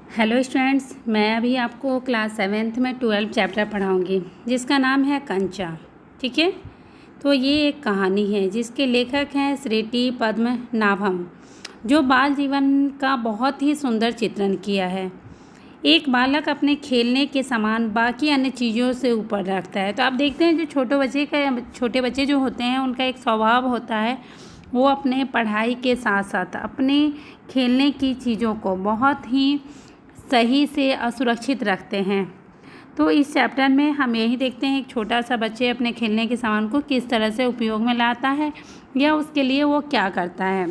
Hello students, मैं अभी आपको क्लास 7th में 12 चैप्टर पढ़ाऊंगी जिसका नाम है कंचा। ठीक है, तो ये एक कहानी है जिसके लेखक हैं श्री टी पद्मनाभम, जो बाल जीवन का बहुत ही सुंदर चित्रण किया है। एक बालक अपने खेलने के सामान बाकी अन्य चीज़ों से ऊपर रखता है। तो आप देखते हैं जो छोटे बच्चे जो होते हैं उनका एक स्वभाव होता है, वो अपने पढ़ाई के साथ साथ अपने खेलने की चीज़ों को बहुत ही सही से असुरक्षित रखते हैं। तो इस चैप्टर में हम यही देखते हैं एक छोटा सा बच्चे अपने खेलने के सामान को किस तरह से उपयोग में लाता है या उसके लिए वो क्या करता है।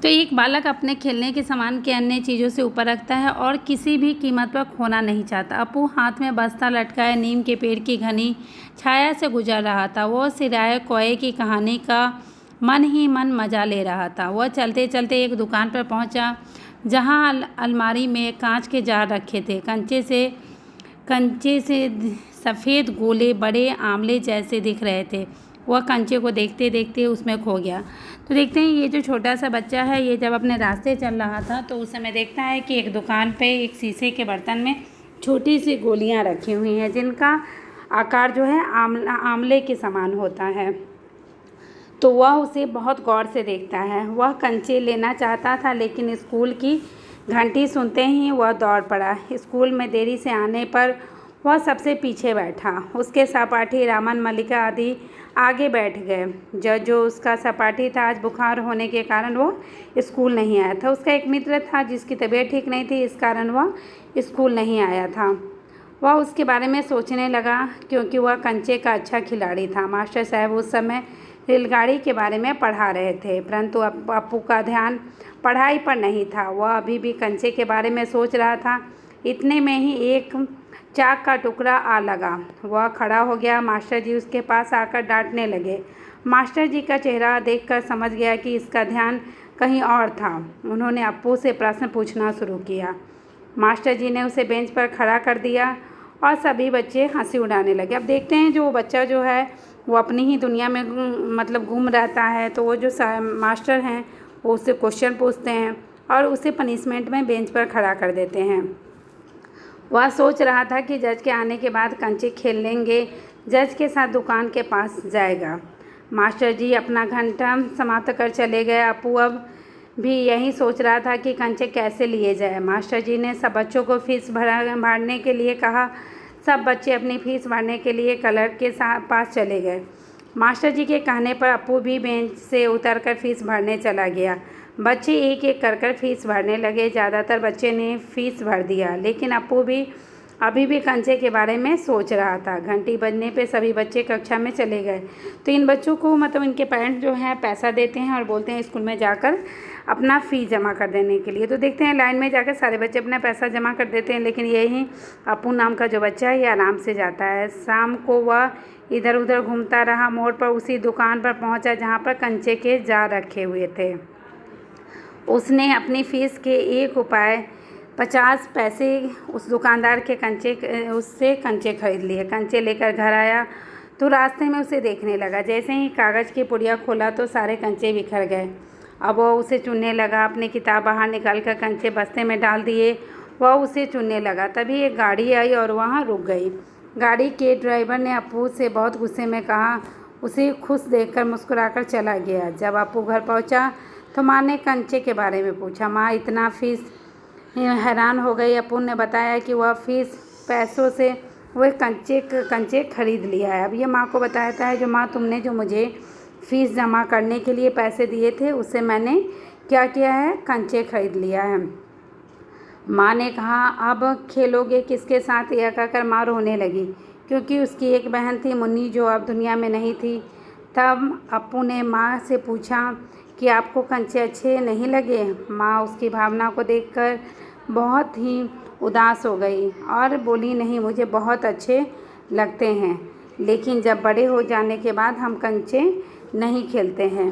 तो एक बालक अपने खेलने के सामान के अन्य चीज़ों से ऊपर रखता है और किसी भी कीमत पर खोना नहीं चाहता। अप्पू हाथ में बस्ता लटकाए नीम के पेड़ की घनी छाया से गुजर रहा था। वो सिराए कोए की कहानी का मन ही मन मजा ले रहा था। वह चलते चलते एक दुकान पर पहुंचा जहां अलमारी में कांच के जार रखे थे। कंचे से सफ़ेद गोले बड़े आंवले जैसे दिख रहे थे। वह कंचे को देखते देखते उसमें खो गया। तो देखते हैं ये जो छोटा सा बच्चा है, ये जब अपने रास्ते चल रहा था तो उस समय देखता है कि एक दुकान पे एक शीशे के बर्तन में छोटी सी गोलियां रखी हुई हैं जिनका आकार जो है आंवले के समान होता है। तो वह उसे बहुत गौर से देखता है। वह कंचे लेना चाहता था, लेकिन स्कूल की घंटी सुनते ही वह दौड़ पड़ा। स्कूल में देरी से आने पर वह सबसे पीछे बैठा। उसके सहपाठी रामन, मल्लिका आदि आगे बैठ गए। जो उसका सहपाठी था, आज बुखार होने के कारण वो स्कूल नहीं आया था। उसका एक मित्र था जिसकी तबीयत ठीक नहीं थी, इस कारण वह स्कूल नहीं आया था। वह उसके बारे में सोचने लगा क्योंकि वह कंचे का अच्छा खिलाड़ी था। मास्टर साहब उस समय रेलगाड़ी के बारे में पढ़ा रहे थे, परंतु अप्पू का ध्यान पढ़ाई पर नहीं था। वह अभी भी कंचे के बारे में सोच रहा था। इतने में ही एक चाक का टुकड़ा आ लगा। वह खड़ा हो गया। मास्टर जी उसके पास आकर डांटने लगे। मास्टर जी का चेहरा देखकर समझ गया कि इसका ध्यान कहीं और था। उन्होंने अप्पू से प्रश्न पूछना शुरू किया। मास्टर जी ने उसे बेंच पर खड़ा कर दिया और सभी बच्चे हंसी उड़ाने लगे। अब देखते हैं जो बच्चा जो है वो अपनी ही दुनिया में मतलब गुम रहता है। तो वो जो मास्टर हैं वो उससे क्वेश्चन पूछते हैं और उसे पनिशमेंट में बेंच पर खड़ा कर देते हैं। वह सोच रहा था कि जज के आने के बाद कंचे खेल लेंगे। जज के साथ दुकान के पास जाएगा। मास्टर जी अपना घंटा समाप्त कर चले गए। अप्पू अब भी यही सोच रहा था कि कंचे कैसे लिए जाए। मास्टर जी ने सब बच्चों को फीस भरने के लिए कहा। सब बच्चे अपनी फ़ीस भरने के लिए क्लर्क के पास चले गए। मास्टर जी के कहने पर अप्पू भी बेंच से उतरकर फ़ीस भरने चला गया। बच्चे एक एक कर फ़ीस भरने लगे। ज़्यादातर बच्चे ने फ़ीस भर दिया, लेकिन अप्पू भी अभी भी कंचे के बारे में सोच रहा था। घंटी बजने पे सभी बच्चे कक्षा में चले गए। तो इन बच्चों को मतलब इनके पेरेंट्स जो हैं पैसा देते हैं और बोलते हैं स्कूल में जाकर अपना फ़ीस जमा कर देने के लिए। तो देखते हैं लाइन में जाकर सारे बच्चे अपना पैसा जमा कर देते हैं, लेकिन यही अप्पू नाम का जो बच्चा है ये आराम से जाता है। शाम को वह इधर उधर घूमता रहा। मोड़ पर उसी दुकान पर पहुंचा जहां पर कंचे के जार रखे हुए थे। उसने अपनी फ़ीस के 1 रुपये 50 पैसे उस दुकानदार के उससे कंचे खरीद लिए। कंचे लेकर घर आया तो रास्ते में उसे देखने लगा। जैसे ही कागज़ की पुड़िया खोला तो सारे कंचे बिखर गए। अब वह उसे चुनने लगा। अपनी किताब बाहर निकाल कर कंचे बस्ते में डाल दिए। वह उसे चुनने लगा। तभी एक गाड़ी आई और वहाँ रुक गई। गाड़ी के ड्राइवर ने अप्पू से बहुत गुस्से में कहा। उसे खुश देखकर मुस्कुराकर चला गया। जब अप्पू घर पहुँचा तो माँ ने कंचे के बारे में पूछा। माँ इतना फ़ीस हैरान हो गई। अप्पू ने बताया कि वह फ़ीस पैसों से वह कंचे खरीद लिया है। अब ये माँ को बताता है, जो माँ तुमने जो मुझे फ़ीस जमा करने के लिए पैसे दिए थे उससे मैंने क्या किया है, कंचे खरीद लिया है। माँ ने कहा अब खेलोगे किसके साथ, यह कहकर माँ रोने लगी क्योंकि उसकी एक बहन थी मुन्नी जो अब दुनिया में नहीं थी। तब अप्पू ने माँ से पूछा कि आपको कंचे अच्छे नहीं लगे। माँ उसकी भावना को देखकर बहुत ही उदास हो गई और बोली, नहीं मुझे बहुत अच्छे लगते हैं, लेकिन जब बड़े हो जाने के बाद हम कंचे नहीं खेलते हैं।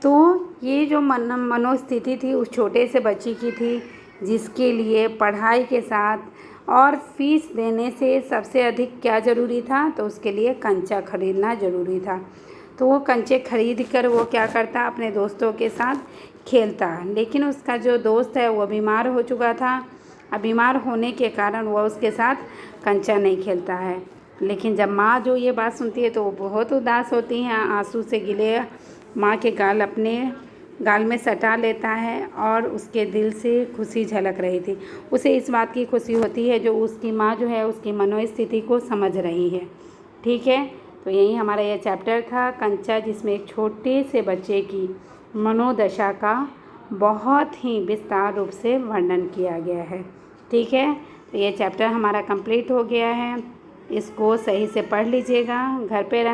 तो ये जो मनोस्थिति थी उस छोटे से बच्ची की थी जिसके लिए पढ़ाई के साथ और फ़ीस देने से सबसे अधिक क्या ज़रूरी था, तो उसके लिए कंचा खरीदना ज़रूरी था। तो वो कंचे खरीद कर वो क्या करता, अपने दोस्तों के साथ खेलता, लेकिन उसका जो दोस्त है वो बीमार हो चुका था। अब बीमार होने के कारण वह उसके साथ कंचा नहीं खेलता है। लेकिन जब माँ जो ये बात सुनती है तो वो बहुत उदास होती हैं, आंसू से गिले माँ के गाल अपने गाल में सटा लेता है और उसके दिल से खुशी झलक रही थी। उसे इस बात की खुशी होती है जो उसकी माँ जो है उसकी मनोस्थिति को समझ रही है। ठीक है, तो यही हमारा यह चैप्टर था कंचा, जिसमें एक छोटे से बच्चे की मनोदशा का बहुत ही विस्तार रूप से वर्णन किया गया है। ठीक है, तो ये चैप्टर हमारा कंप्लीट हो गया है। इसको सही से पढ़ लीजिएगा, घर पे